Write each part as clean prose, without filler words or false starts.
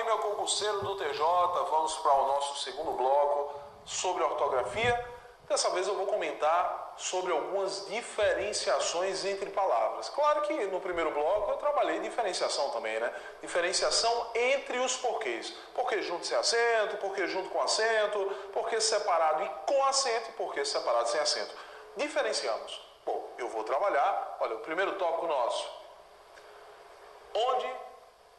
meu concurseiro do TJ, vamos para o nosso segundo bloco sobre ortografia. Dessa vez eu vou comentar sobre algumas diferenciações entre palavras. Claro que no primeiro bloco eu trabalhei diferenciação também, né? Diferenciação entre os porquês. Porquê junto sem acento, porquê junto com acento, porquê separado e com acento e porquê separado sem acento. Diferenciamos. Bom, eu vou trabalhar, olha, o primeiro tópico nosso. Onde,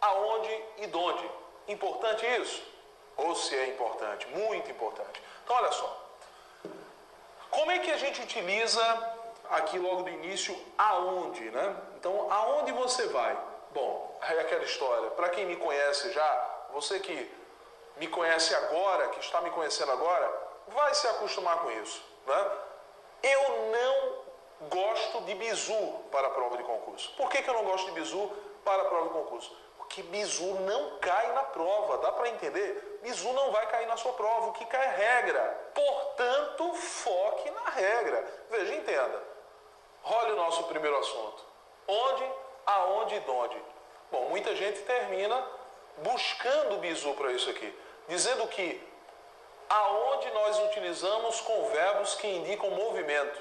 aonde e donde. Importante isso? Ou se é importante? Muito importante. Então, olha só. Como é que a gente utiliza aqui logo do início aonde, né? Então, aonde você vai? Bom, é aquela história. Para quem me conhece já, você que me conhece agora, que está me conhecendo agora, vai se acostumar com isso, né? Eu não gosto de bizu para a prova de concurso. Por que eu não gosto de bizu para a prova de concurso? Porque bizu não cai na prova, dá para entender? Bizu não vai cair na sua prova, o que cai é regra. Portanto, foque na regra. Veja, entenda. Olha o nosso primeiro assunto. Onde, aonde e donde. Bom, muita gente termina buscando bizu para isso aqui, dizendo que aonde nós utilizamos com verbos que indicam movimento,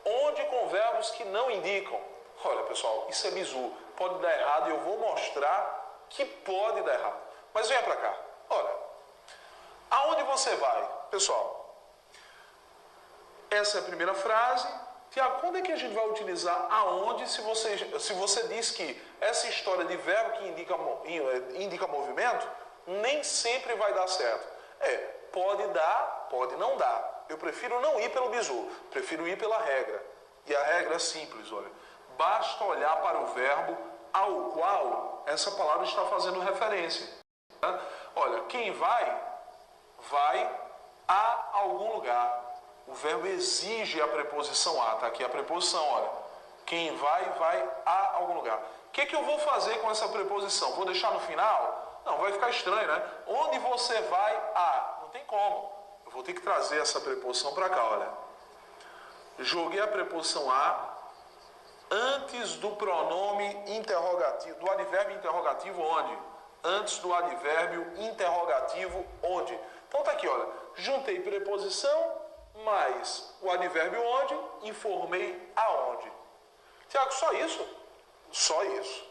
onde com verbos que não indicam. Olha, pessoal, isso é bizu. Pode dar errado e eu vou mostrar que pode dar errado. Mas venha para cá. Olha, aonde você vai? Pessoal, essa é a primeira frase. Tiago, quando é que a gente vai utilizar aonde se você diz que essa história de verbo que indica movimento, nem sempre vai dar certo. Pode dar, pode não dar. Eu prefiro não ir pelo bizu, prefiro ir pela regra. E a regra é simples, olha. Basta olhar para o verbo ao qual essa palavra está fazendo referência. Tá? Olha, quem vai, vai a algum lugar. O verbo exige a preposição a. Está aqui a preposição, olha. Quem vai, vai a algum lugar. O que eu vou fazer com essa preposição? Vou deixar no final? Não, vai ficar estranho, né? Onde você vai a? Não tem como. Eu vou ter que trazer essa preposição para cá, olha. Joguei a preposição a antes do pronome interrogativo, do advérbio interrogativo onde? Antes do advérbio interrogativo onde? Então tá aqui, olha. Juntei preposição mais o advérbio onde, informei aonde. Tiago, só isso? Só isso.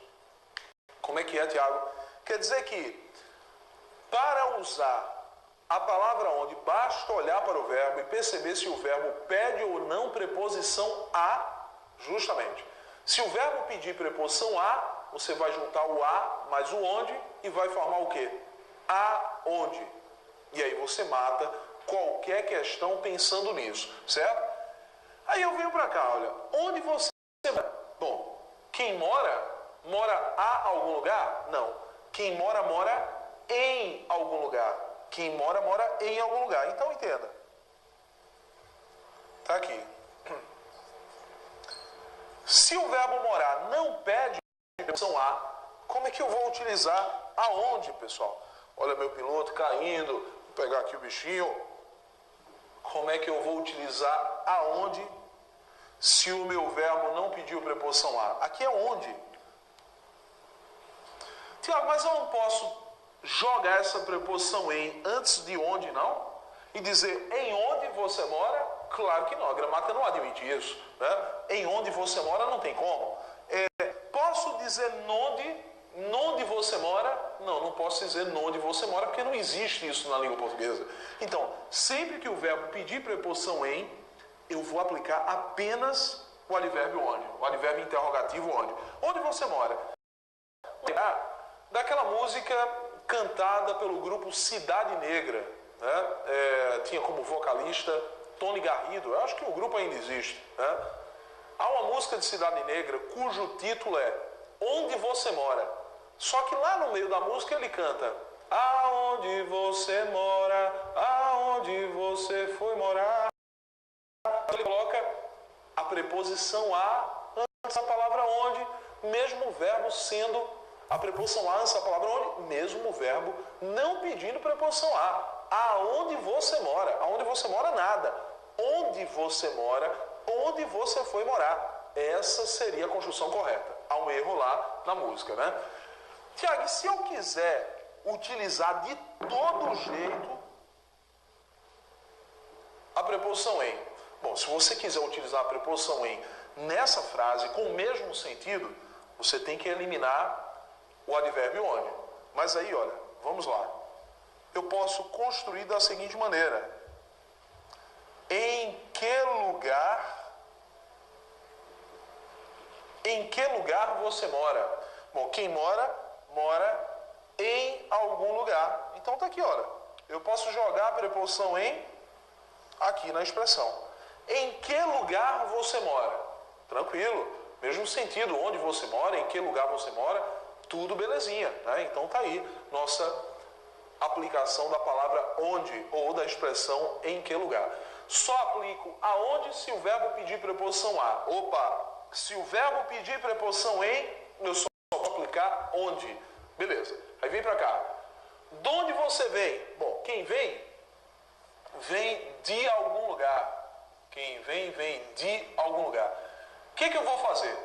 Como é que é, Tiago? Quer dizer que para usar a palavra onde, basta olhar para o verbo e perceber se o verbo pede ou não preposição a. Justamente. Se o verbo pedir preposição a, você vai juntar o a mais o onde e vai formar o quê? Aonde. E aí você mata qualquer questão pensando nisso, certo? Aí eu venho para cá, olha. Onde você mora? Bom, quem mora, mora a algum lugar? Não. Quem mora, mora em algum lugar. Quem mora, mora em algum lugar. Então entenda. Tá aqui. Se o verbo morar não pede preposição a, como é que eu vou utilizar aonde, pessoal? Olha meu piloto caindo, vou pegar aqui o bichinho. Como é que eu vou utilizar aonde se o meu verbo não pediu preposição a? Aqui é onde. Tiago, mas eu não posso jogar essa preposição em antes de onde, não? E dizer em onde você mora? Claro que não, a gramática não admite isso, né? Em onde você mora não tem como. Posso dizer nonde você mora? Não, não posso dizer nonde você mora, porque não existe isso na língua portuguesa. Então, sempre que o verbo pedir preposição em, eu vou aplicar apenas o advérbio onde, o advérbio interrogativo onde. Onde você mora? Daquela música cantada pelo grupo Cidade Negra, né? Tinha como vocalista Tony Garrido. Eu acho que o grupo ainda existe, né? Há uma música de Cidade Negra cujo título é Onde Você Mora. Só que lá no meio da música ele canta aonde você mora, aonde você foi morar. Ele coloca a preposição a antes da palavra onde, mesmo o verbo sendo a preposição a antes da palavra onde, mesmo o verbo não pedindo preposição a. Aonde você mora? Aonde você mora, nada. Onde você mora, onde você foi morar. Essa seria a construção correta. Há um erro lá na música, né? Tiago, e se eu quiser utilizar de todo jeito a preposição em. Bom, se você quiser utilizar a preposição em nessa frase com o mesmo sentido, você tem que eliminar o advérbio onde. Mas aí, olha, vamos lá. Eu posso construir da seguinte maneira. Em que lugar você mora? Bom, quem mora em algum lugar. Então tá aqui, olha. Eu posso jogar a preposição em aqui na expressão. Em que lugar você mora? Tranquilo. Mesmo sentido, onde você mora, em que lugar você mora, tudo belezinha, né? Então tá aí nossa aplicação da palavra onde ou da expressão em que lugar. Só aplico aonde se o verbo pedir preposição a. Opa, se o verbo pedir preposição em, eu só posso aplicar onde. Beleza, aí vem pra cá. De onde você vem? Bom, quem vem de algum lugar. Quem vem de algum lugar. O que eu vou fazer?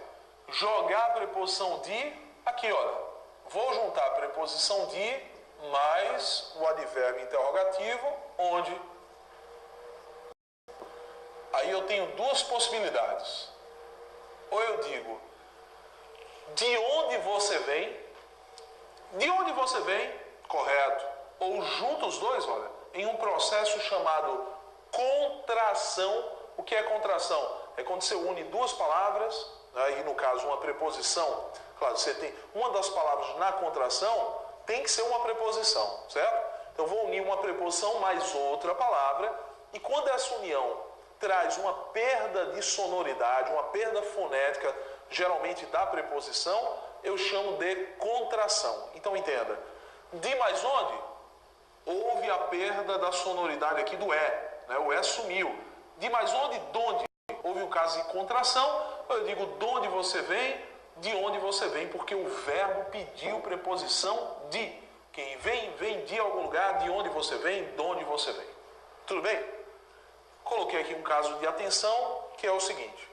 Jogar a preposição de aqui, olha. Vou juntar a preposição de mais o advérbio interrogativo, onde. Aí eu tenho duas possibilidades. Ou eu digo, de onde você vem? De onde você vem? Correto. Ou junto os dois, olha, em um processo chamado contração. O que é contração? É quando você une duas palavras, né, e no caso uma preposição. Claro, você tem uma das palavras na contração, tem que ser uma preposição, certo? Então eu vou unir uma preposição mais outra palavra, e quando essa união traz uma perda de sonoridade, uma perda fonética, geralmente da preposição, eu chamo de contração. Então entenda, de mais onde? Houve a perda da sonoridade aqui do E, né? O E sumiu. De mais onde? Donde? Houve o caso de contração, eu digo de onde você vem, de onde você vem, porque o verbo pediu preposição de. Quem vem de algum lugar, de onde você vem, de onde você vem. Tudo bem? Coloquei aqui um caso de atenção, que é o seguinte.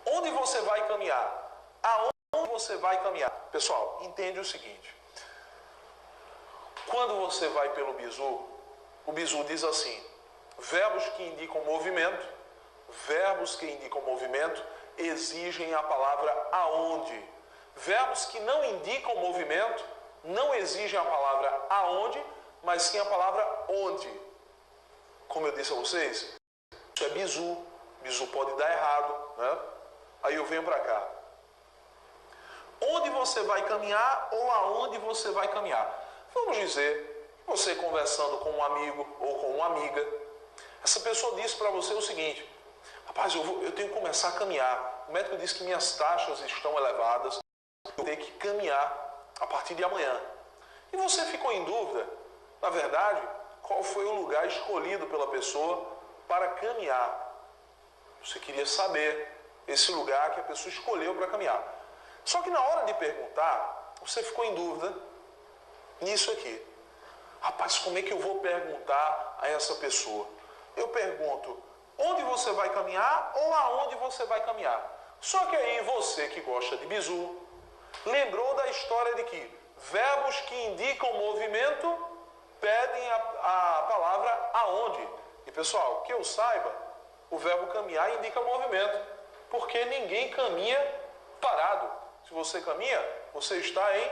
Onde você vai caminhar? Aonde você vai caminhar? Pessoal, entende o seguinte. Quando você vai pelo bizu, o bizu diz assim, verbos que indicam movimento exigem a palavra aonde. Verbos que não indicam movimento não exigem a palavra aonde, mas sim a palavra onde. Como eu disse a vocês, isso é bizu. Bizu pode dar errado, né? Aí eu venho para cá. Onde você vai caminhar ou aonde você vai caminhar? Vamos dizer, você conversando com um amigo ou com uma amiga, essa pessoa disse para você o seguinte, rapaz, eu tenho que começar a caminhar. O médico disse que minhas taxas estão elevadas, eu tenho que caminhar a partir de amanhã. E você ficou em dúvida, na verdade, qual foi o lugar escolhido pela pessoa para caminhar. Você queria saber esse lugar que a pessoa escolheu para caminhar. Só que na hora de perguntar, você ficou em dúvida nisso aqui. Rapaz, como é que eu vou perguntar a essa pessoa? Eu pergunto, onde você vai caminhar ou aonde você vai caminhar? Só que aí você que gosta de bizu, lembrou da história de que verbos que indicam movimento pedem a palavra aonde. E pessoal, que eu saiba, o verbo caminhar indica movimento, porque ninguém caminha parado. Se você caminha, você está em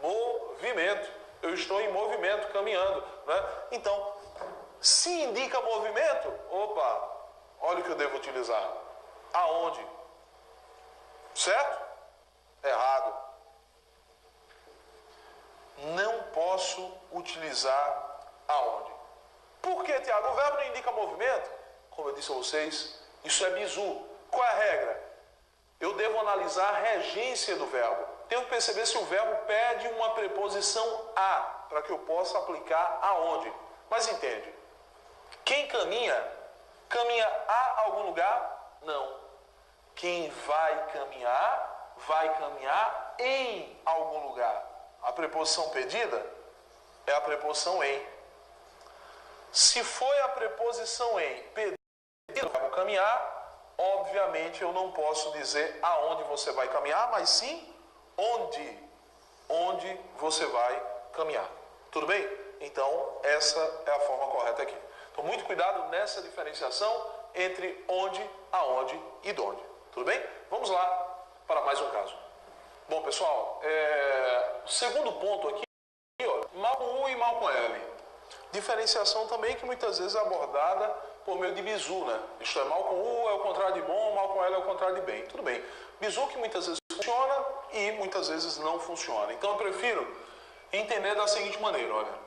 movimento. Eu estou em movimento, caminhando, né? Então, se indica movimento, opa, olha o que eu devo utilizar. Aonde? Certo? Errado. Não posso utilizar aonde. Por que, Tiago? O verbo não indica movimento? Como eu disse a vocês, isso é bizu. Qual é a regra? Eu devo analisar a regência do verbo. Tenho que perceber se o verbo pede uma preposição a, para que eu possa aplicar aonde. Mas entende? Quem caminha a algum lugar? Não. Quem vai caminhar em algum lugar. A preposição pedida é a preposição em. Se foi a preposição em pedida o verbo caminhar, obviamente eu não posso dizer aonde você vai caminhar, mas sim onde você vai caminhar. Tudo bem? Então, essa é a forma correta aqui. Então, muito cuidado nessa diferenciação entre onde, aonde e donde. Tudo bem? Vamos lá para mais um caso. Bom, pessoal, o segundo ponto aqui, ó, mal com U e mal com L. Diferenciação também que muitas vezes é abordada por meio de bizu, né? Isto é, mal com U é o contrário de bom, mal com L é o contrário de bem. Tudo bem. Bizu que muitas vezes funciona e muitas vezes não funciona. Então eu prefiro entender da seguinte maneira, olha.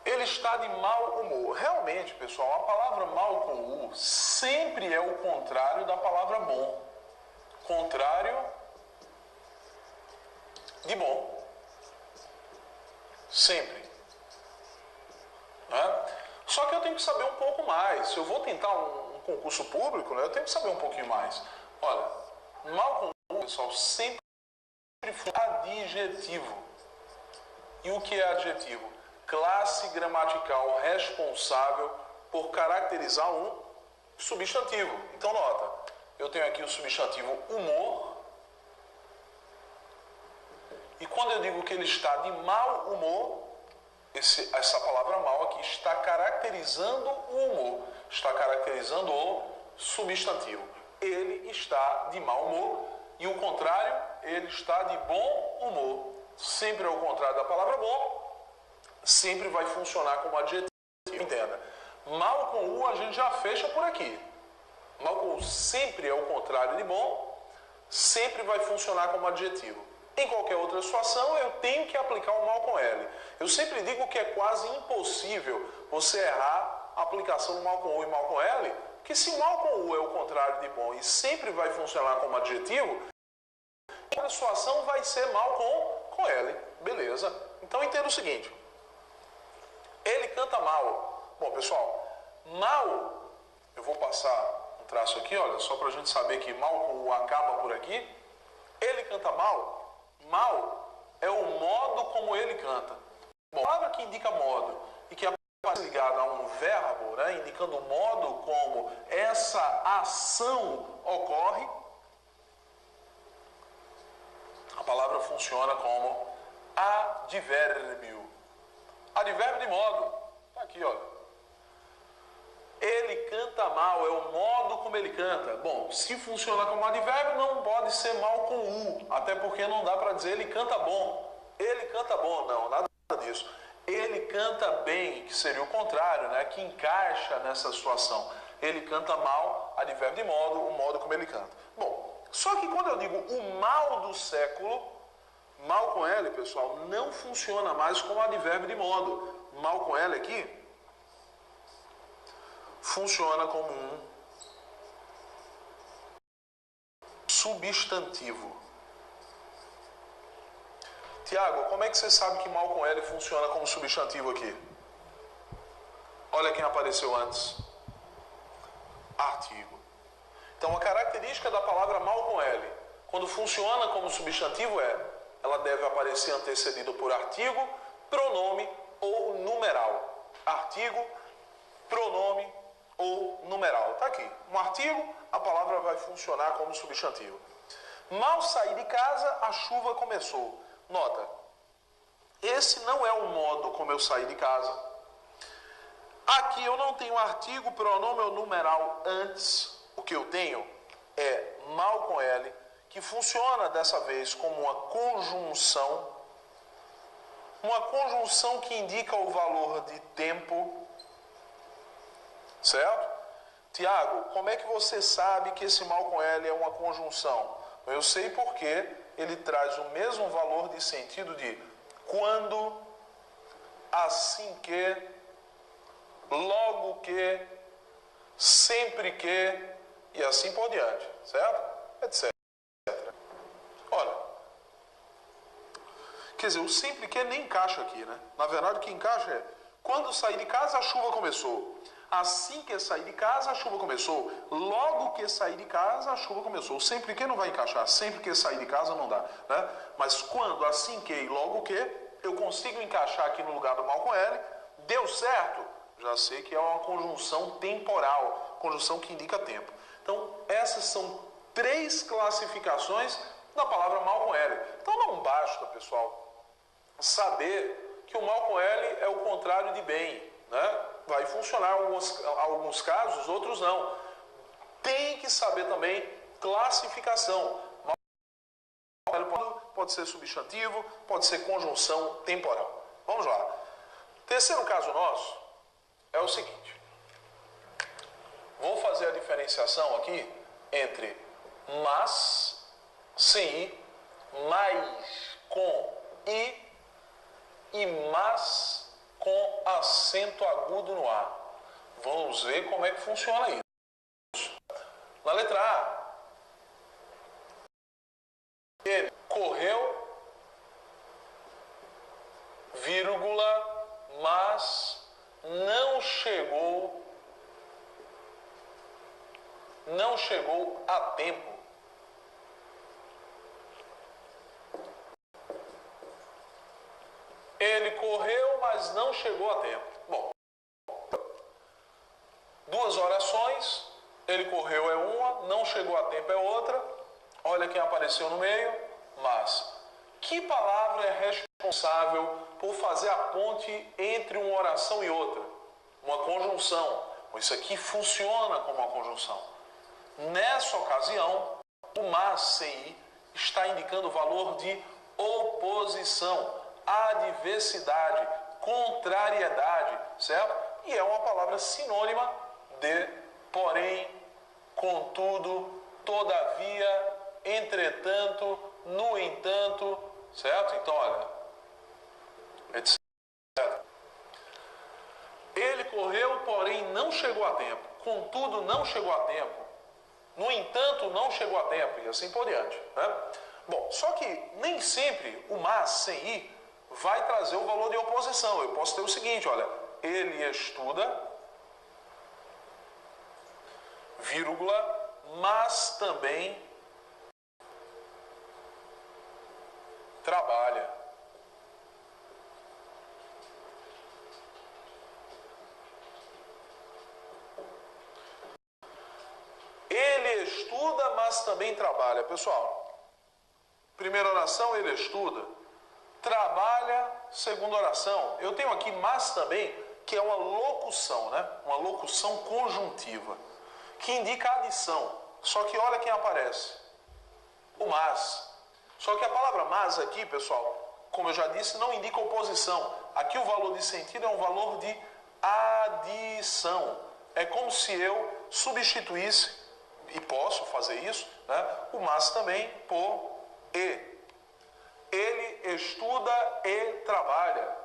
Ele está de mau humor. Realmente, pessoal, a palavra mal com U sempre é o contrário da palavra bom. Contrário de bom. Sempre. Né? Só que eu tenho que saber um pouco mais. Se eu vou tentar um concurso público, né, eu tenho que saber um pouquinho mais. Olha, mal com U, pessoal, sempre foi adjetivo. E o que é adjetivo? Classe gramatical responsável por caracterizar um substantivo. Então, nota, eu tenho aqui o substantivo humor. E quando eu digo que ele está de mau humor, essa palavra mal aqui está caracterizando o humor, está caracterizando o substantivo. Ele está de mau humor e o contrário, ele está de bom humor. Sempre é o contrário da palavra bom, sempre vai funcionar como adjetivo. Entenda, mal com U a gente já fecha por aqui. Mal com U sempre é o contrário de bom, sempre vai funcionar como adjetivo. Em qualquer outra situação, eu tenho que aplicar o mal com L. Eu sempre digo que é quase impossível você errar a aplicação do mal com U e mal com L, porque se mal com U é o contrário de bom e sempre vai funcionar como adjetivo, em outra situação vai ser mal com L. Beleza? Então entenda o seguinte. Ele canta mal. Bom, pessoal, mal, eu vou passar um traço aqui, olha, só para a gente saber que mal com U acaba por aqui. Ele canta mal. Mal é o modo como ele canta. Bom, a palavra que indica modo e que aparece ligada a um verbo, né, indicando o modo como essa ação ocorre, a palavra funciona como advérbio. Advérbio de modo. Está aqui, olha. Ele canta mal, é o modo como ele canta. Bom, se funciona como advérbio, não pode ser mal com U. Até porque não dá para dizer ele canta bom. Ele canta bom, não, nada disso. Ele canta bem, que seria o contrário, né? Que encaixa nessa situação. Ele canta mal, advérbio de modo, o modo como ele canta. Bom, só que quando eu digo o mal do século, mal com L, pessoal, não funciona mais como advérbio de modo. Mal com L aqui funciona como um substantivo. Tiago, como é que você sabe que mal com L funciona como substantivo aqui? Olha quem apareceu antes. Artigo. Então a característica da palavra mal com L, quando funciona como substantivo ela deve aparecer antecedida por artigo, pronome ou numeral. Artigo, pronome ou numeral. Está aqui. Um artigo, a palavra vai funcionar como substantivo. Mal saí de casa, a chuva começou. Nota, esse não é o modo como eu saí de casa. Aqui eu não tenho artigo, pronome ou numeral antes. O que eu tenho é mal com L, que funciona dessa vez como uma conjunção. Uma conjunção que indica o valor de tempo. Certo? Tiago, como é que você sabe que esse mal com L é uma conjunção? Eu sei porque ele traz o mesmo valor de sentido de quando, assim que, logo que, sempre que e assim por diante, certo? Etc. Olha, quer dizer, o sempre que nem encaixa aqui, né? Na verdade o que encaixa é quando saí de casa a chuva começou. Assim que saí de casa, a chuva começou. Logo que saí de casa, a chuva começou. Sempre que não vai encaixar. Sempre que saí de casa não dá, né? Mas quando, assim que e logo que, eu consigo encaixar aqui no lugar do mal com L. Deu certo? Já sei que é uma conjunção temporal. Conjunção que indica tempo. Então, essas são 3 classificações da palavra mal com L. Então, não basta, pessoal, saber que que o mal com L é o contrário de bem, né? Vai funcionar em alguns casos, outros não. Tem que saber também classificação. Mal com L pode ser substantivo, pode ser conjunção temporal. Vamos lá. Terceiro caso nosso é o seguinte. Vou fazer a diferenciação aqui entre mas, sem i, mais com i e mas com acento agudo no A. Vamos ver como é que funciona isso. Na letra A, ele correu, vírgula, mas não chegou a tempo. Ele correu, mas não chegou a tempo. Bom, duas orações, ele correu é uma, não chegou a tempo é outra. Olha quem apareceu no meio, mas. Que palavra é responsável por fazer a ponte entre uma oração e outra? Uma conjunção. Isso aqui funciona como uma conjunção. Nessa ocasião, o mas sem i está indicando o valor de oposição, adversidade, contrariedade, certo? E é uma palavra sinônima de porém, contudo, todavia, entretanto, no entanto, certo? Então, olha, etc. Ele correu, porém não chegou a tempo. Contudo, não chegou a tempo. No entanto, não chegou a tempo. E assim por diante, né? Bom, só que nem sempre o mas sem i vai trazer o valor de oposição. Eu posso ter o seguinte, olha, ele estuda, vírgula, mas também trabalha. Ele estuda, mas também trabalha. Pessoal, primeira oração, ele estuda. Trabalha, segunda oração. Eu tenho aqui mas também, que é uma locução, né? Uma locução conjuntiva, que indica adição. Só que olha quem aparece. O mas. Só que a palavra mas aqui, pessoal, como eu já disse, não indica oposição. Aqui o valor de sentido é um valor de adição. É como se eu substituísse, e posso fazer isso, né? O mas também por e. Ele estuda e trabalha.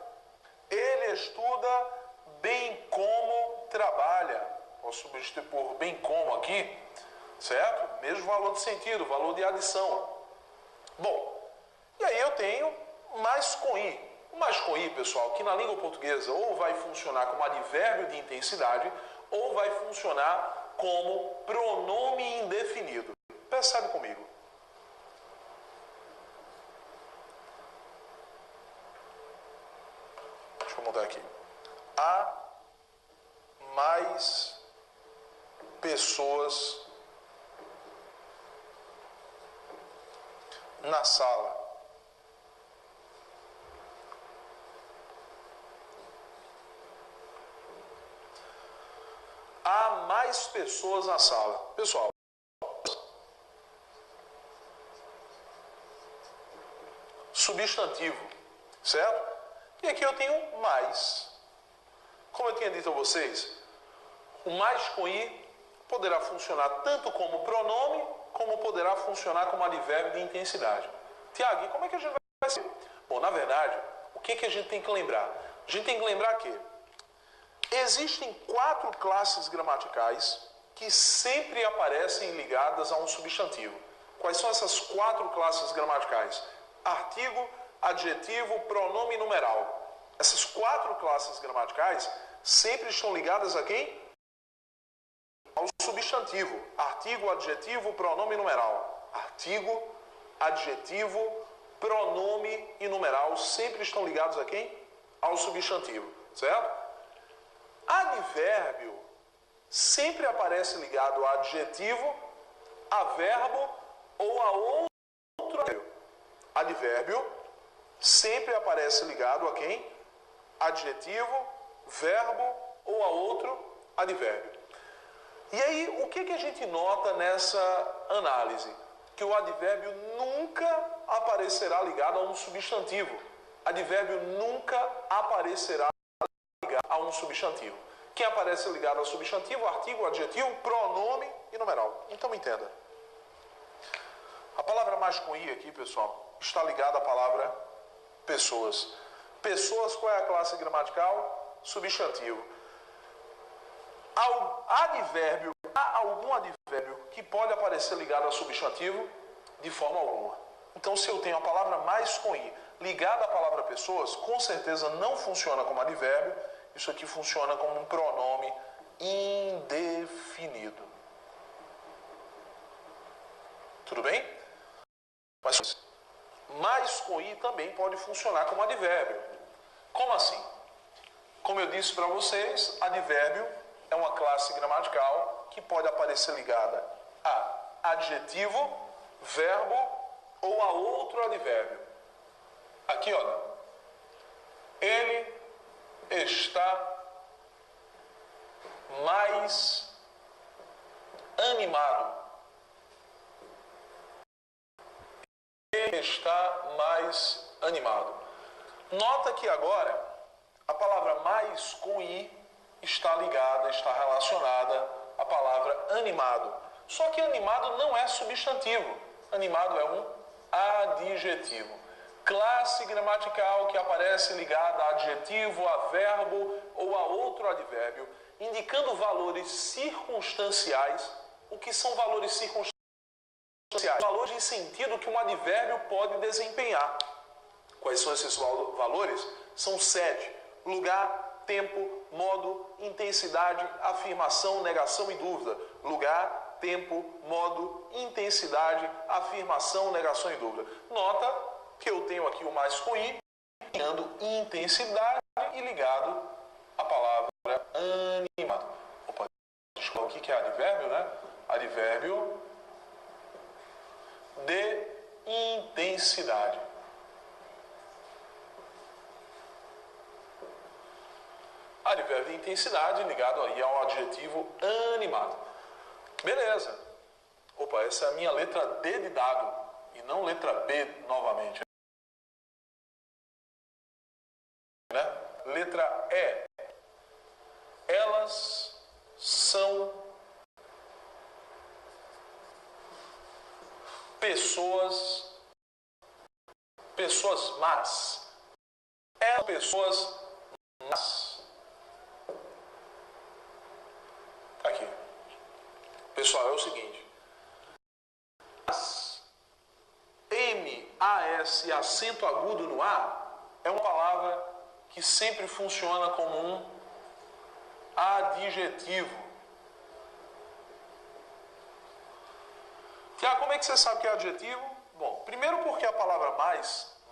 Ele estuda bem como trabalha. Posso substituir por bem como aqui, certo? Mesmo valor de sentido, valor de adição. Bom, e aí eu tenho mais com i. O mais com i, pessoal, que na língua portuguesa ou vai funcionar como advérbio de intensidade ou vai funcionar como pronome indefinido. Percebe comigo. Deixa eu mudar aqui. Há mais pessoas na sala. Há mais pessoas na sala. Pessoal, substantivo, certo? E aqui eu tenho mais. Como eu tinha dito a vocês, o mais com i poderá funcionar tanto como pronome, como poderá funcionar como advérbio de intensidade. Tiago, e como é que a gente vai ser? Bom, na verdade, o que a gente tem que lembrar? A gente tem que lembrar que existem 4 classes gramaticais que sempre aparecem ligadas a um substantivo. Quais são essas 4 classes gramaticais? Artigo, adjetivo, pronome e numeral. Essas 4 classes gramaticais sempre estão ligadas a quem? Ao substantivo. Artigo, adjetivo, pronome e numeral. Artigo, adjetivo, pronome e numeral sempre estão ligados a quem? Ao substantivo, certo? Advérbio sempre aparece ligado a adjetivo, a verbo ou a outro advérbio. Advérbio sempre aparece ligado a quem? adjetivo, verbo ou a outro advérbio. E aí, o que a gente nota nessa análise? Que o advérbio nunca aparecerá ligado a um substantivo. Advérbio nunca aparecerá ligado a um substantivo. Quem aparece ligado ao substantivo, artigo, adjetivo, pronome e numeral. Então entenda. A palavra mais com i aqui, pessoal, está ligada à palavra pessoas. Pessoas, qual é a classe gramatical? Substantivo. Há algum advérbio que pode aparecer ligado ao substantivo? De forma alguma. Então, se eu tenho a palavra mais com i ligada à palavra pessoas, com certeza não funciona como advérbio. Isso aqui funciona como um pronome indefinido. Tudo bem? Mas mais com i também pode funcionar como advérbio. Como assim? Como eu disse para vocês, advérbio é uma classe gramatical que pode aparecer ligada a adjetivo, verbo ou a outro advérbio. Aqui, olha. Ele está mais animado. Ele está mais animado. Nota que agora a palavra mais com i está ligada, está relacionada à palavra animado. Só que animado não é substantivo. Animado é um adjetivo. Classe gramatical que aparece ligada a adjetivo, a verbo ou a outro advérbio, indicando valores circunstanciais. O que são valores circunstanciais? Valores de sentido que um advérbio pode desempenhar. Quais são esses valores? São 7. Lugar, tempo, modo, intensidade, afirmação, negação e dúvida. Lugar, tempo, modo, intensidade, afirmação, negação e dúvida. Nota que eu tenho aqui o mais com i, ligando intensidade e ligado à palavra animado. Opa, desculpa, o que é advérbio, né? Advérbio de intensidade. Advérbio de intensidade ligado aí ao adjetivo animado. Beleza. Opa, essa é a minha letra D de dado e não letra B novamente. Né? Letra E. Elas são pessoas más. Elas são pessoas más. Tá aqui. Pessoal, é o seguinte. M-A-S, acento agudo no A, é uma palavra que sempre funciona como um adjetivo. Tiago, como é que você sabe que é adjetivo? Bom, primeiro porque a palavra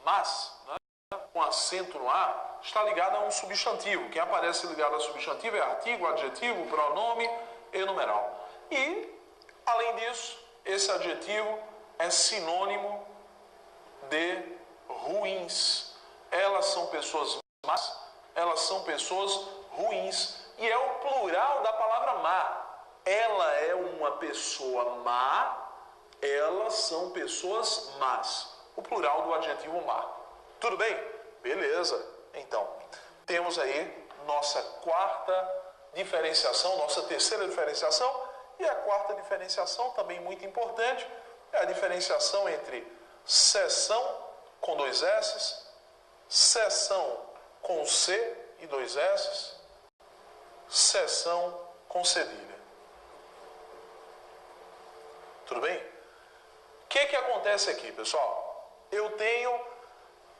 mas, né, com acento no A, está ligada a um substantivo. Quem aparece ligado a substantivo é artigo, adjetivo, pronome e numeral. E, além disso, esse adjetivo é sinônimo de ruins. Elas são pessoas más, elas são pessoas ruins. E é o plural da palavra má. Ela é uma pessoa má, elas são pessoas más. O plural do adjetivo má. Tudo bem? Beleza. Então, temos aí nossa quarta diferenciação, nossa terceira diferenciação. E a quarta diferenciação, também muito importante, é a diferenciação entre seção com 2 S, seção com C e 2 S, seção com cedilha. Tudo bem? O que acontece aqui, pessoal? Eu tenho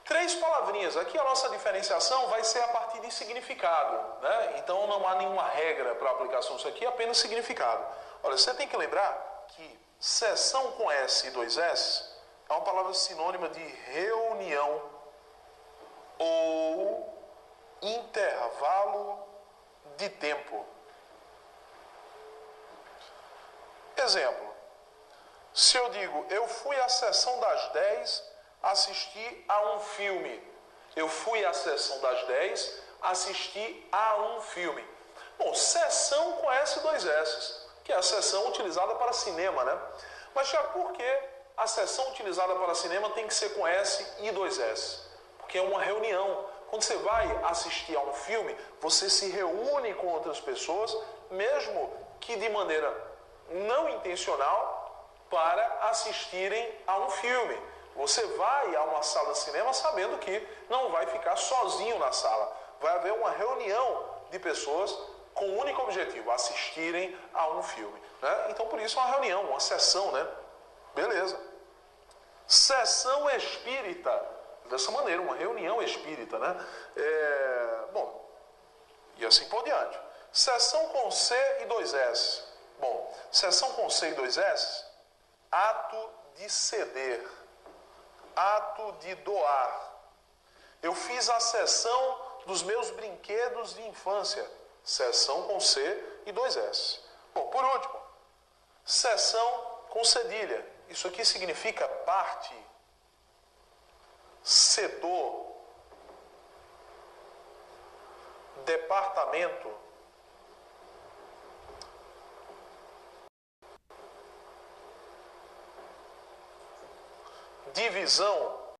3 palavrinhas. Aqui a nossa diferenciação vai ser a partir de significado, né? Então não há nenhuma regra para a aplicação disso aqui, apenas significado. Olha, você tem que lembrar que seção com S e 2 S é uma palavra sinônima de reunião ou intervalo de tempo. Exemplo, se eu digo, eu fui à sessão das 10 assistir a um filme. Eu fui à sessão das 10, assisti a um filme. Bom, sessão com S2S, que é a sessão utilizada para cinema, né? Mas já por que a sessão utilizada para cinema tem que ser com S e 2S? Porque é uma reunião. Quando você vai assistir a um filme, você se reúne com outras pessoas, mesmo que de maneira não intencional, para assistirem a um filme. Você vai a uma sala de cinema sabendo que não vai ficar sozinho na sala. Vai haver uma reunião de pessoas com o único objetivo, assistirem a um filme, né? Então, por isso, é uma reunião, uma sessão, né? Beleza. Sessão espírita. Dessa maneira, uma reunião espírita, né? Bom, e assim por diante. Sessão com C e 2S. Bom, sessão com C e 2S, ato de ceder, ato de doar. Eu fiz a sessão dos meus brinquedos de infância, sessão com C e 2S. Bom, por último, sessão com cedilha. Isso aqui significa parte, setor, departamento, divisão,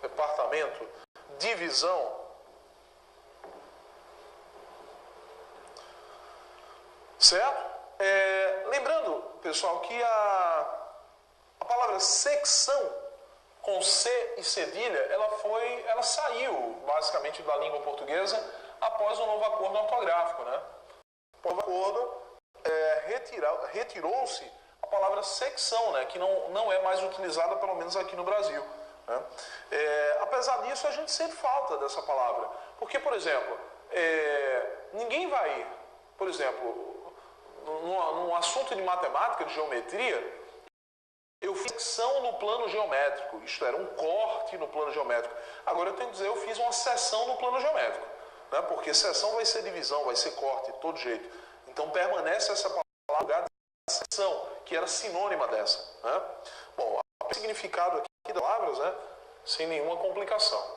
departamento, divisão. Certo? Lembrando, pessoal, que a palavra secção com C e cedilha, ela saiu basicamente da língua portuguesa após o novo acordo ortográfico, né? O novo acordo retirou-se a palavra secção, né? Que não é mais utilizada, pelo menos aqui no Brasil, né? Apesar disso, a gente sente falta dessa palavra. Porque, por exemplo, ninguém vai, por exemplo, num assunto de matemática, de geometria, eu fiz secção no plano geométrico, isto era, um corte no plano geométrico. Agora eu tenho que dizer, eu fiz uma seção no plano geométrico, né? Porque seção vai ser divisão, vai ser corte, de todo jeito. Então permanece essa palavra no lugar de seção, que era sinônima dessa, né? Bom, o significado aqui das palavras, né? Sem nenhuma complicação.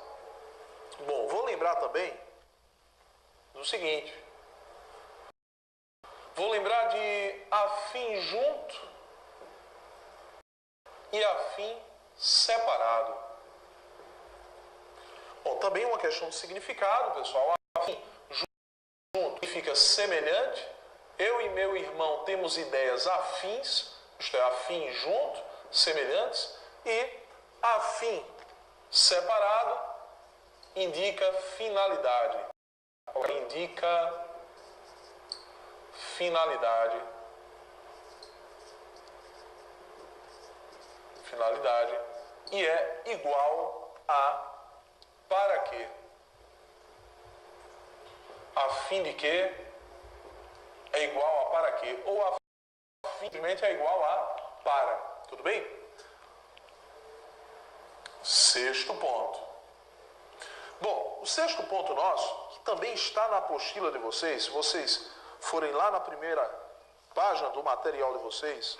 Bom, vou lembrar também do seguinte. Vou lembrar de afim junto e afim separado. Bom, também uma questão de significado, pessoal. Afim junto significa semelhante. Eu e meu irmão temos ideias afins, isto é, afim junto, semelhantes. E afim separado indica finalidade. Indica finalidade. Finalidade. E é igual a para quê? A fim de quê? É igual a para quê? Ou a fim simplesmente é igual a para. Tudo bem? Sexto ponto. Bom, o sexto ponto nosso, que também está na apostila de vocês, se vocês forem lá na primeira página do material de vocês,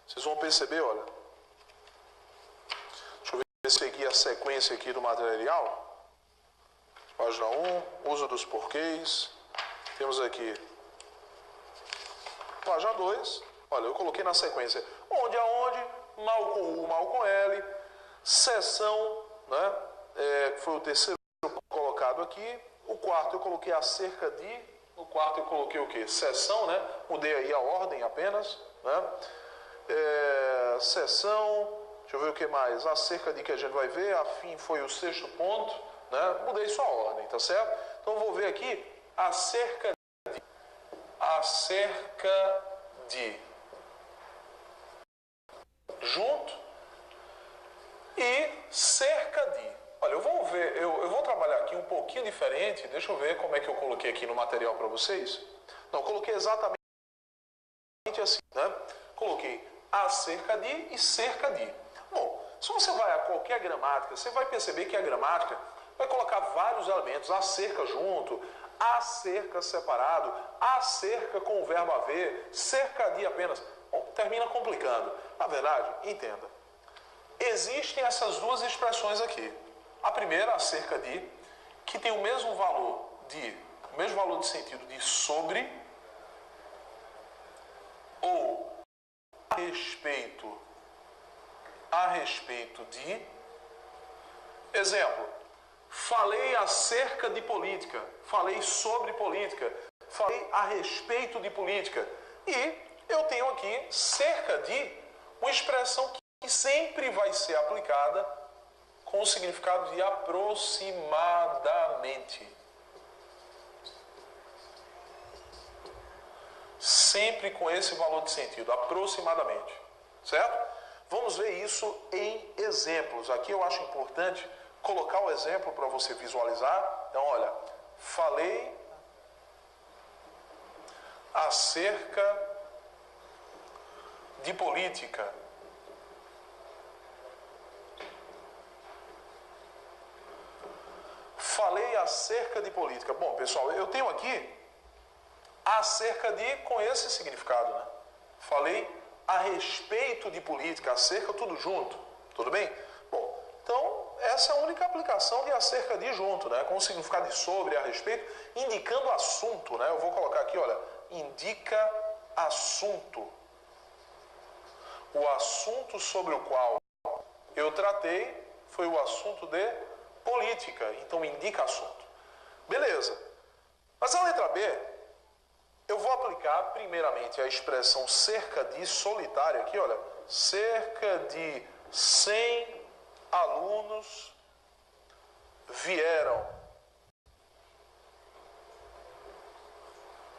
vocês vão perceber, olha. Deixa eu ver, seguir a sequência aqui do material. Página 1, uso dos porquês. Temos aqui página 2. Olha, eu coloquei na sequência onde, aonde, mal com U, mal com L, seção, né? Foi o terceiro colocado aqui. O quarto eu coloquei acerca de. No quarto eu coloquei o quê? Seção, né? Mudei aí a ordem apenas, né? Seção. Deixa eu ver o que mais. Acerca de que a gente vai ver. Afim foi o sexto ponto, né? Mudei só a ordem, tá certo? Então vou ver aqui acerca de. Acerca de. Junto e cerca de. Olha, eu vou ver, eu vou trabalhar aqui um pouquinho diferente. Deixa eu ver como é que eu coloquei aqui no material para vocês. Não, coloquei exatamente assim, né? Coloquei acerca de e cerca de. Bom, se você vai a qualquer gramática, você vai perceber que a gramática vai colocar vários elementos. Acerca junto, acerca separado, acerca com o verbo haver, cerca de apenas. Bom, termina complicando. Na verdade, entenda. existem essas duas expressões aqui. A primeira, acerca de, que tem o mesmo valor de sentido de sobre ou a respeito de. Exemplo, falei acerca de política, falei sobre política, falei a respeito de política. E eu tenho aqui cerca de, uma expressão que sempre vai ser aplicada com o significado de aproximadamente. Sempre com esse valor de sentido, aproximadamente. Certo? Vamos ver isso em exemplos. Aqui eu acho importante colocar o exemplo para você visualizar. Então, olha, falei acerca de política. Falei acerca de política. Bom, pessoal, eu tenho aqui acerca de com esse significado, né? Falei a respeito de política, acerca, tudo junto. Tudo bem? Bom, então essa é a única aplicação de acerca de junto, né? Com o significado de sobre, a respeito, indicando assunto, né? Eu vou colocar aqui, olha, indica assunto. O assunto sobre o qual eu tratei foi o assunto de política, então indica assunto. Beleza. Mas a letra B, eu vou aplicar primeiramente a expressão cerca de solitária aqui, olha, cerca de 100 alunos vieram.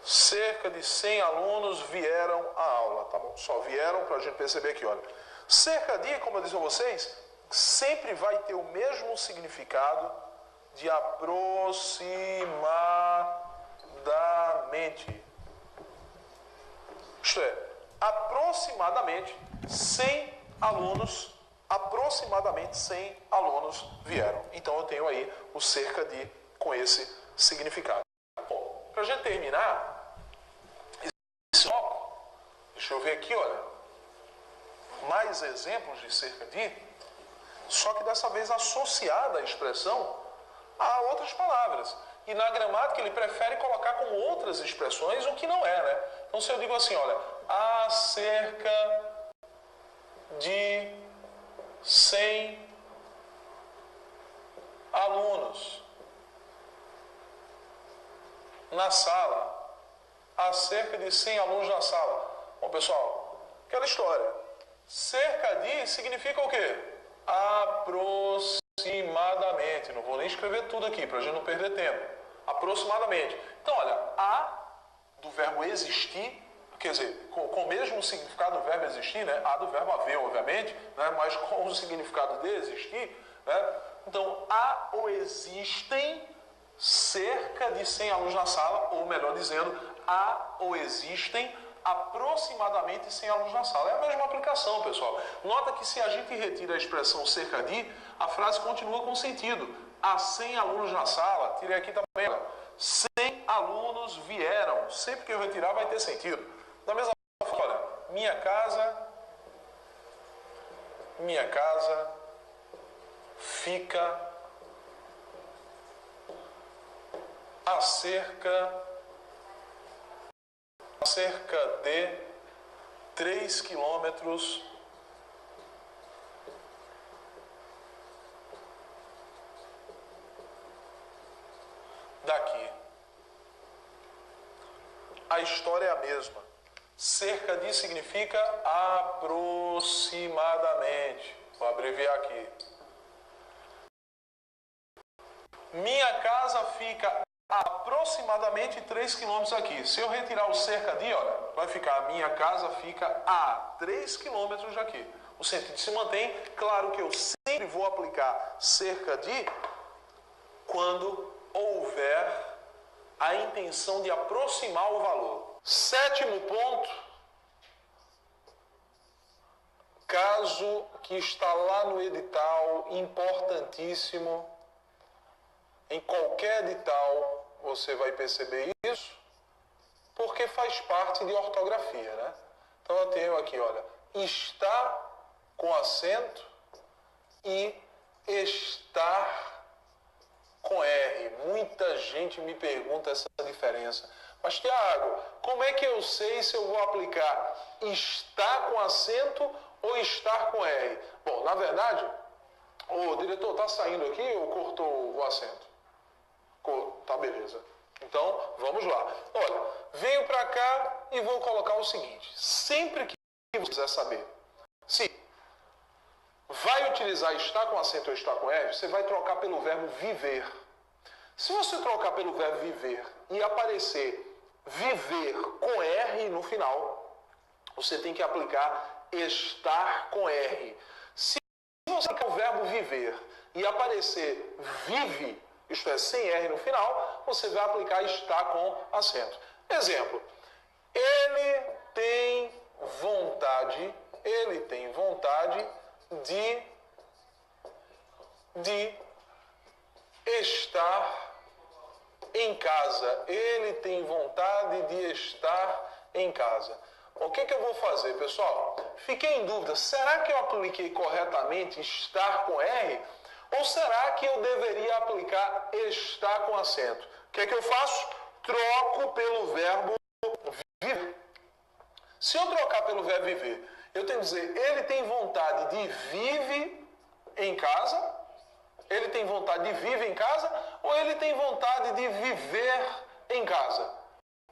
Cerca de 100 alunos vieram à aula, tá bom? Só vieram para a gente perceber aqui, olha. Cerca de, como eu disse a vocês, sempre vai ter o mesmo significado de aproximadamente. Isto é, aproximadamente 100 alunos vieram. Então eu tenho aí o cerca de com esse significado. Bom, para a gente terminar esse bloco, deixa eu ver aqui, olha, mais exemplos de cerca de, só que dessa vez associada a expressão a outras palavras. E na gramática ele prefere colocar como outras expressões o que não é, né? Então se eu digo assim, olha, acerca de 100 alunos na sala. Acerca de 100 alunos na sala. Bom, pessoal, aquela história. Cerca de significa o quê? Aproximadamente. Não vou nem escrever tudo aqui para a gente não perder tempo. Aproximadamente. Então, olha, a do verbo existir, quer dizer, com o mesmo significado do verbo existir, né? A do verbo haver, obviamente, né? Mas com o significado de existir, né? Então, há ou existem cerca de 100 alunos na sala, ou melhor dizendo, há ou existem aproximadamente 100 alunos na sala. É a mesma aplicação, pessoal. Nota que se a gente retira a expressão cerca de, a frase continua com sentido. Há 100 alunos na sala, tirei aqui também, olha, 100 alunos vieram. Sempre que eu retirar vai ter sentido. Da mesma forma, olha, minha casa fica a cerca de 3 quilômetros daqui. A história é a mesma. Cerca de significa aproximadamente. Vou abreviar aqui. Minha casa fica a aproximadamente 3 quilômetros aqui. Se eu retirar o cerca de, olha, vai ficar, minha casa fica a 3 quilômetros daqui. O sentido se mantém. Claro que eu sempre vou aplicar cerca de quando houver a intenção de aproximar o valor. Sétimo ponto, caso que está lá no edital, importantíssimo. Em qualquer edital você vai perceber isso, porque faz parte de ortografia, né? Então eu tenho aqui, olha, está com acento e estar com R. Muita gente me pergunta essa diferença. Mas, Tiago, como é que eu sei se eu vou aplicar estar com acento ou estar com R? Bom, na verdade, o diretor está saindo aqui ou cortou o acento? Tá, beleza. Então, vamos lá. Olha, venho para cá e vou colocar o seguinte. Sempre que você quiser saber se vai utilizar estar com acento ou estar com R, você vai trocar pelo verbo viver. Se você trocar pelo verbo viver e aparecer viver com R no final, você tem que aplicar estar com R. Se você aplicar o verbo viver e aparecer vive, isto é, sem R no final, você vai aplicar estar com acento. Exemplo, ele tem vontade de estar em casa. Ele tem vontade de estar em casa. O que eu vou fazer, pessoal? Fiquei em dúvida, será que eu apliquei corretamente estar com R? Ou será que eu deveria aplicar estar com acento? O que eu faço? Troco pelo verbo viver. Se eu trocar pelo verbo viver, eu tenho que dizer, ele tem vontade de vive em casa? Ele tem vontade de vive em casa? Ou ele tem vontade de viver em casa?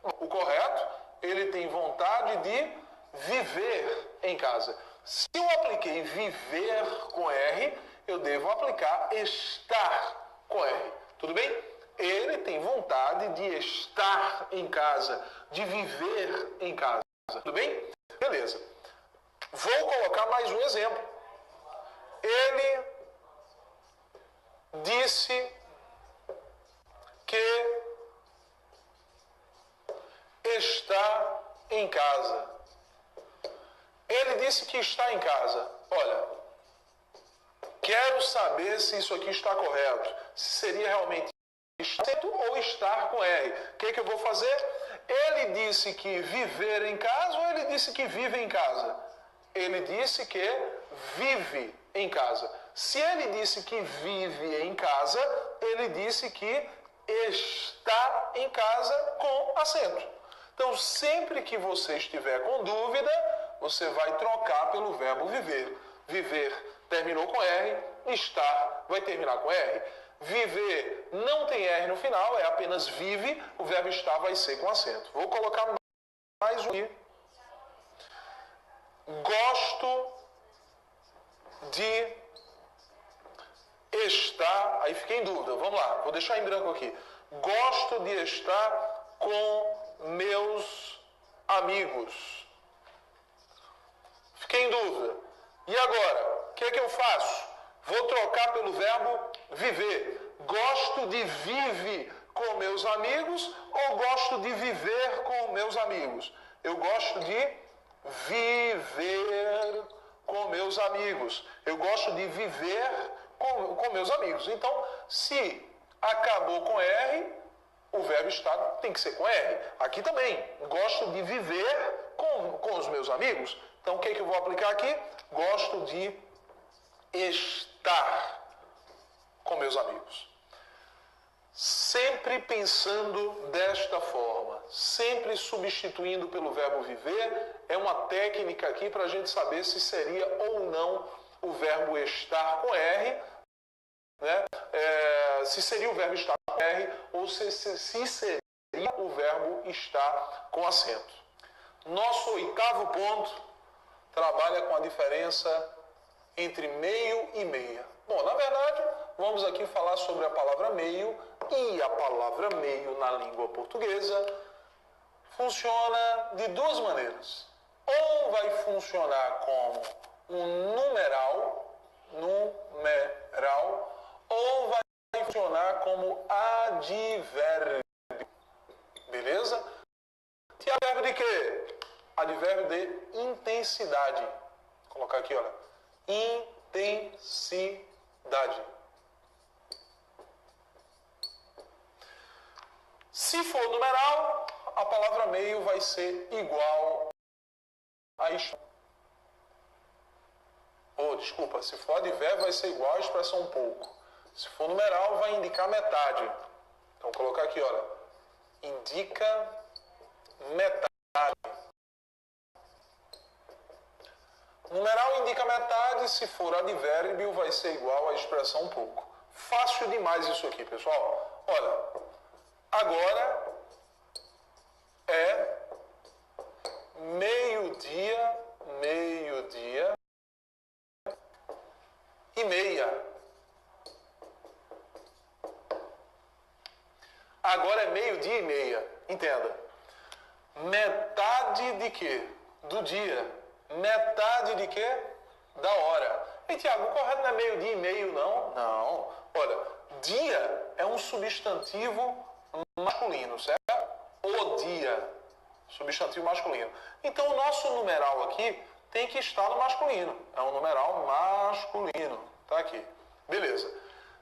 O correto, ele tem vontade de viver em casa. Se eu apliquei viver com R, eu devo aplicar estar com R. Tudo bem? Ele tem vontade de estar em casa, de viver em casa. Tudo bem? Beleza. Vou colocar mais um exemplo. Ele disse que está em casa. Ele disse que está em casa. Olha, quero saber se isso aqui está correto. Se seria realmente estar ou estar com R. O que eu vou fazer? Ele disse que viver em casa ou ele disse que vive em casa? Ele disse que vive em casa. Se ele disse que vive em casa, ele disse que está em casa com acento. Então, sempre que você estiver com dúvida, você vai trocar pelo verbo viver. Viver terminou com R, estar vai terminar com R. Viver não tem R no final, é apenas vive, o verbo estar vai ser com acento. Vou colocar mais um aqui. Gosto de estar... Aí fiquei em dúvida, vamos lá, vou deixar em branco aqui. Gosto de estar com meus amigos. Fiquei em dúvida. E agora, o que eu faço? Vou trocar pelo verbo viver. Gosto de vive com meus amigos ou gosto de viver com meus amigos? Eu gosto de viver com meus amigos. Eu gosto de viver com meus amigos. Então, se acabou com R, o verbo estar tem que ser com R. Aqui também. Gosto de viver com os meus amigos. Então, o que eu vou aplicar aqui? Gosto de estar com meus amigos. Sempre pensando desta forma, sempre substituindo pelo verbo viver, é uma técnica aqui para a gente saber se seria ou não o verbo estar com R, né? Se seria o verbo estar com R ou se seria o verbo estar com acento. Nosso oitavo ponto trabalha com a diferença entre meio e meia. Bom, na verdade, vamos aqui falar sobre a palavra meio, e a palavra meio na língua portuguesa funciona de duas maneiras. Ou vai funcionar como um numeral, ou vai funcionar como advérbio. Beleza? E advérbio de quê? Advérbio de intensidade. Vou colocar aqui, olha. Intensidade. Se for numeral, a palavra meio vai ser igual a isto. desculpa, se for advérbio vai ser igual à expressão pouco. Se for numeral, vai indicar metade. Então, vou colocar aqui, olha, indica metade. Numeral indica metade, se for advérbio, vai ser igual à expressão pouco. Fácil demais isso aqui, pessoal. Olha, agora é meio-dia e meia. Agora é meio-dia e meia. Entenda. Metade de quê? Do dia. Metade de quê? Da hora. E Tiago, o correto não é meio-dia e meio, não? Não. Olha, dia é um substantivo masculino, certo? O dia. Substantivo masculino. Então, o nosso numeral aqui tem que estar no masculino. É um numeral masculino. Tá aqui. Beleza.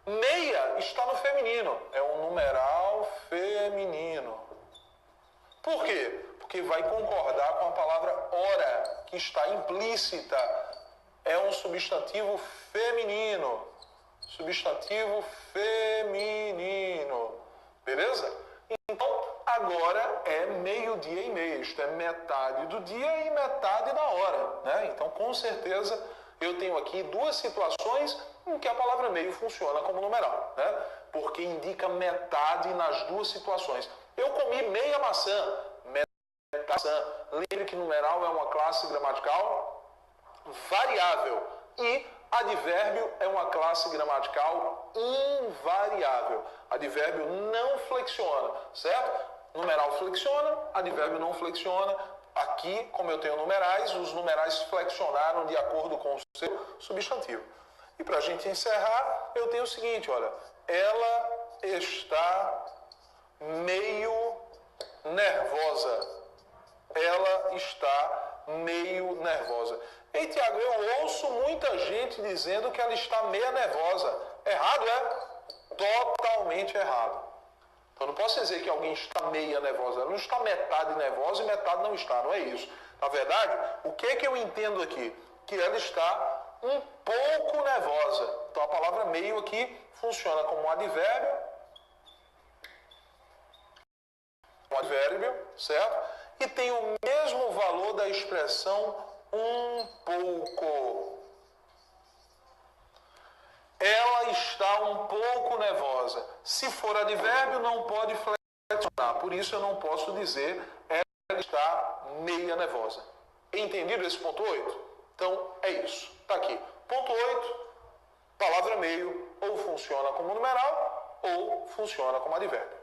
Meia está no feminino. É um numeral feminino. Por quê? Porque vai concordar com a palavra hora, que está implícita. É um substantivo feminino. Substantivo feminino. Beleza? Então, agora é meio-dia e meia. Isto é metade do dia e metade da hora. Né? Então, com certeza, eu tenho aqui duas situações em que a palavra meio funciona como numeral. Né? Porque indica metade nas duas situações. Eu comi meia maçã. Lembre que numeral é uma classe gramatical variável e advérbio é uma classe gramatical invariável. Advérbio não flexiona, certo? Numeral flexiona, advérbio não flexiona. Aqui, como eu tenho numerais, os numerais flexionaram de acordo com o seu substantivo. E para a gente encerrar, eu tenho o seguinte, olha, ela está meio nervosa. Ela está meio nervosa. Ei, Tiago, eu ouço muita gente dizendo que ela está meia nervosa. Errado, é? Totalmente errado. Então, não posso dizer que alguém está meia nervosa. Ela não está metade nervosa e metade não está. Não é isso. Na verdade, o que é que eu entendo aqui? Que ela está um pouco nervosa. Então, a palavra meio aqui funciona como um advérbio. Um advérbio, certo? E tem o mesmo valor da expressão um pouco. Ela está um pouco nervosa. Se for advérbio, não pode flexionar. Por isso eu não posso dizer ela está meia nervosa. Entendido esse ponto 8? Então é isso. Está aqui. Ponto 8. Palavra meio ou funciona como numeral ou funciona como advérbio.